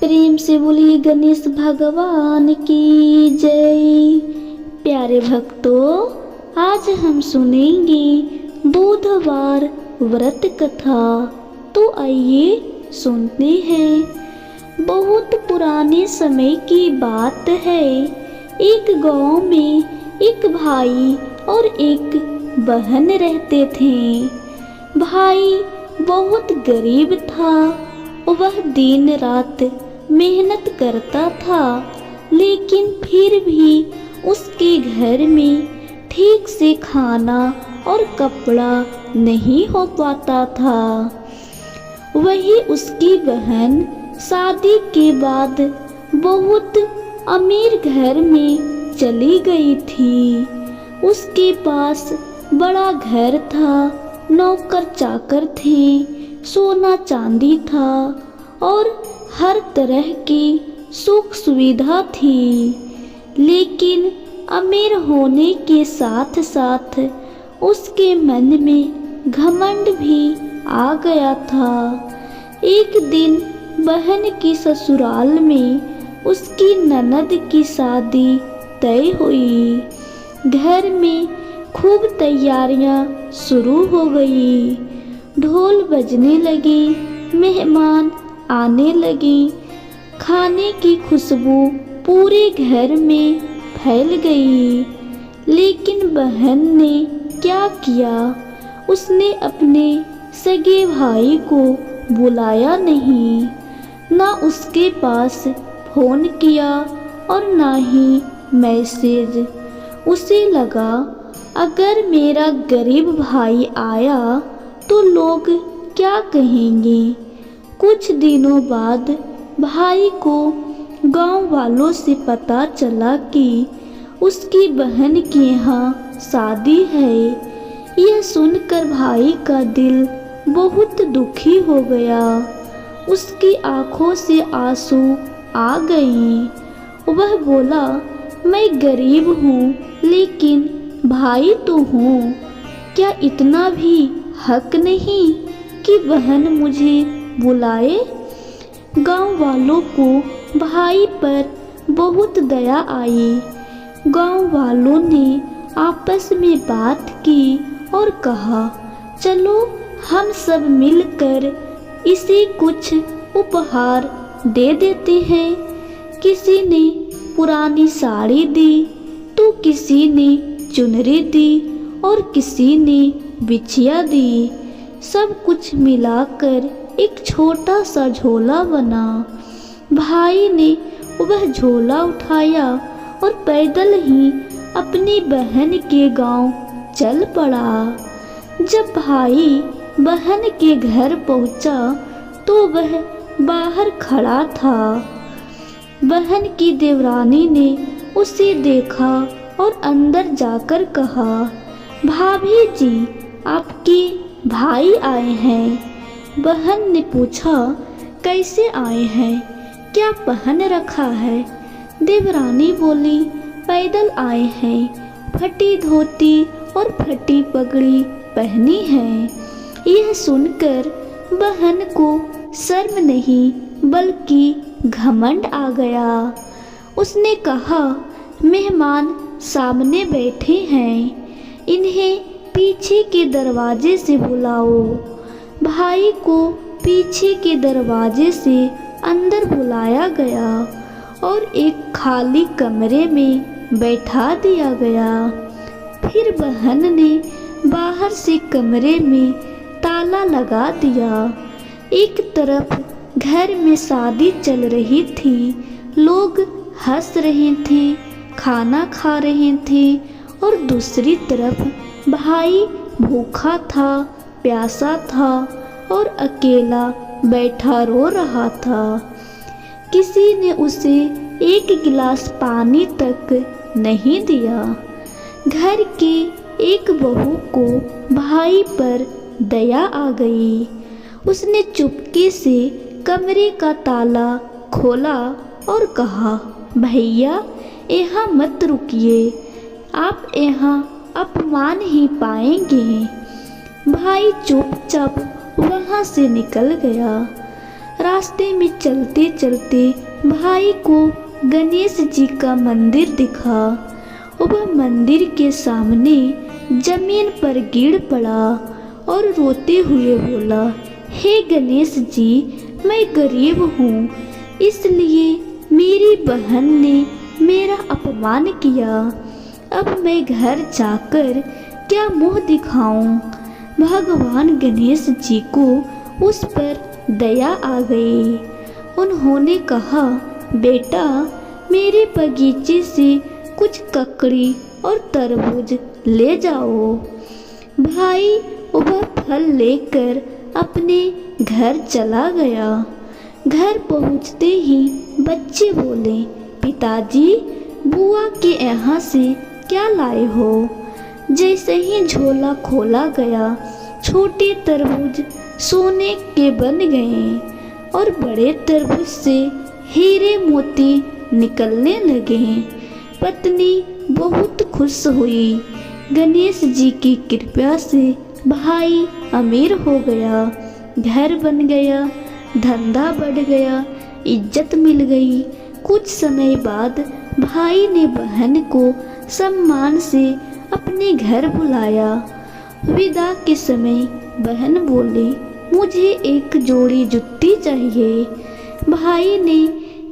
प्रेम से बोलिए गणेश भगवान की जय। प्यारे भक्तों, आज हम सुनेंगे बुधवार व्रत कथा। तो आइए सुनते हैं। बहुत पुराने समय की बात है। एक गांव में एक भाई और एक बहन रहते थे। भाई बहुत गरीब था। वह दिन रात मेहनत करता था, लेकिन फिर भी उसके घर में ठीक से खाना और कपड़ा नहीं हो पाता था। वही उसकी बहन शादी के बाद बहुत अमीर घर में चली गई थी। उसके पास बड़ा घर था, नौकर चाकर थे, सोना चांदी था और हर तरह की सुख सुविधा थी। लेकिन अमीर होने के साथ साथ उसके मन में घमंड भी आ गया था। एक दिन बहन की ससुराल में उसकी ननद की शादी तय हुई। घर में खूब तैयारियां शुरू हो गई। ढोल बजने लगी, मेहमान आने लगी। खाने की खुशबू पूरे घर में फैल गई। लेकिन बहन ने क्या किया, उसने अपने सगे भाई को बुलाया नहीं। ना उसके पास फोन किया और ना ही मैसेज। उसे लगा अगर मेरा गरीब भाई आया तो लोग क्या कहेंगे। कुछ दिनों बाद भाई को गांव वालों से पता चला कि उसकी बहन के यहाँ शादी है। यह सुनकर भाई का दिल बहुत दुखी हो गया। उसकी आंखों से आंसू आ गई। वह बोला, मैं गरीब हूँ लेकिन भाई तो हूँ। क्या इतना भी हक नहीं कि बहन मुझे बुलाए। गांव वालों को भाई पर बहुत दया आई। गांव वालों ने आपस में बात की और कहा, चलो हम सब मिलकर इसे कुछ उपहार दे देते हैं। किसी ने पुरानी साड़ी दी तो किसी ने चुनरी दी और किसी ने बिछिया दी। सब कुछ मिलाकर एक छोटा सा झोला बना। भाई ने वह झोला उठाया और पैदल ही अपनी बहन के गांव चल पड़ा। जब भाई बहन के घर पहुंचा तो वह बाहर खड़ा था। बहन की देवरानी ने उसे देखा और अंदर जाकर कहा, भाभी जी, आपके भाई आए हैं। बहन ने पूछा, कैसे आए हैं, क्या पहन रखा है। देवरानी बोली, पैदल आए हैं, फटी धोती और फटी पगड़ी पहनी है। यह सुनकर बहन को शर्म नहीं बल्कि घमंड आ गया। उसने कहा, मेहमान सामने बैठे हैं, इन्हें पीछे के दरवाजे से बुलाओ। भाई को पीछे के दरवाजे से अंदर बुलाया गया और एक खाली कमरे में बैठा दिया गया। फिर बहन ने बाहर से कमरे में ताला लगा दिया। एक तरफ घर में शादी चल रही थी, लोग हंस रहे थे, खाना खा रहे थे और दूसरी तरफ भाई भूखा था, प्यासा था और अकेला बैठा रो रहा था। किसी ने उसे एक गिलास पानी तक नहीं दिया। घर की एक बहू को भाई पर दया आ गई। उसने चुपके से कमरे का ताला खोला और कहा, भैया यहाँ मत रुकिए, आप यहाँ अपमान ही पाएंगे। भाई चुपचाप वहाँ से निकल गया। रास्ते में चलते चलते भाई को गणेश जी का मंदिर दिखा। वह मंदिर के सामने जमीन पर गिर पड़ा और रोते हुए बोला, हे गणेश जी, मैं गरीब हूँ, इसलिए मेरी बहन ने मेरा अपमान किया। अब मैं घर जाकर क्या मुंह दिखाऊं? भगवान गणेश जी को उस पर दया आ गई। उन्होंने कहा, बेटा, मेरे बगीचे से कुछ ककड़ी और तरबूज ले जाओ। भाई वह फल लेकर अपने घर चला गया। घर पहुंचते ही बच्चे बोले, पिताजी, बुआ के यहाँ से क्या लाए हो? जैसे ही झोला खोला गया, छोटे तरबूज सोने के बन गए और बड़े तरबूज से हीरे मोती निकलने लगे। पत्नी बहुत खुश हुई। गणेश जी की कृपा से भाई अमीर हो गया, घर बन गया, धंधा बढ़ गया, इज्जत मिल गई। कुछ समय बाद भाई ने बहन को सम्मान से अपने घर बुलाया। विदा के समय बहन बोली, मुझे एक जोड़ी जूती चाहिए। भाई ने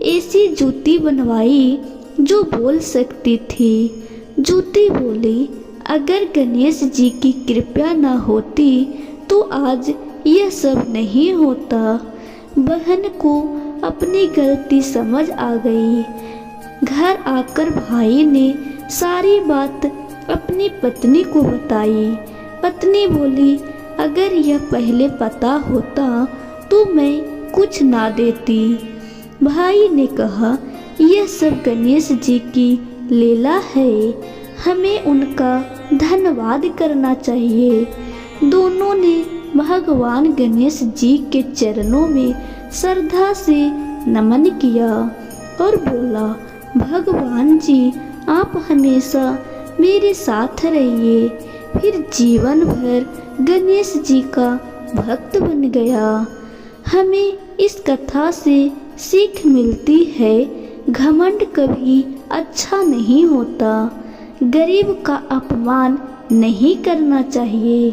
ऐसी जूती बनवाई जो बोल सकती थी। जूती बोली, अगर गणेश जी की कृपा न होती तो आज यह सब नहीं होता। बहन को अपनी गलती समझ आ गई। घर आकर भाई ने सारी बात अपनी पत्नी को बताई। पत्नी बोली, अगर यह पहले पता होता तो मैं कुछ ना देती। भाई ने कहा, यह सब गणेश जी की लीला है, हमें उनका धन्यवाद करना चाहिए। दोनों ने भगवान गणेश जी के चरणों में श्रद्धा से नमन किया और बोला, भगवान जी, आप हमेशा मेरे साथ रहिए। फिर जीवन भर गणेश जी का भक्त बन गया। हमें इस कथा से सीख मिलती है, घमंड कभी अच्छा नहीं होता। गरीब का अपमान नहीं करना चाहिए।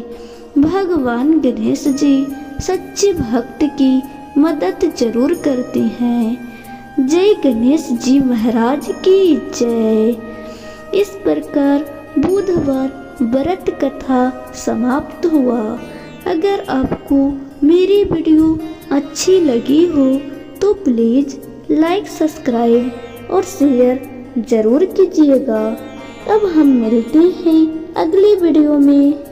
भगवान गणेश जी सच्चे भक्त की मदद जरूर करते हैं। जय गणेश जी महाराज की जय। इस प्रकार बुधवार व्रत कथा समाप्त हुआ। अगर आपको मेरी वीडियो अच्छी लगी हो तो प्लीज़ लाइक, सब्सक्राइब और शेयर ज़रूर कीजिएगा। अब हम मिलते हैं अगली वीडियो में।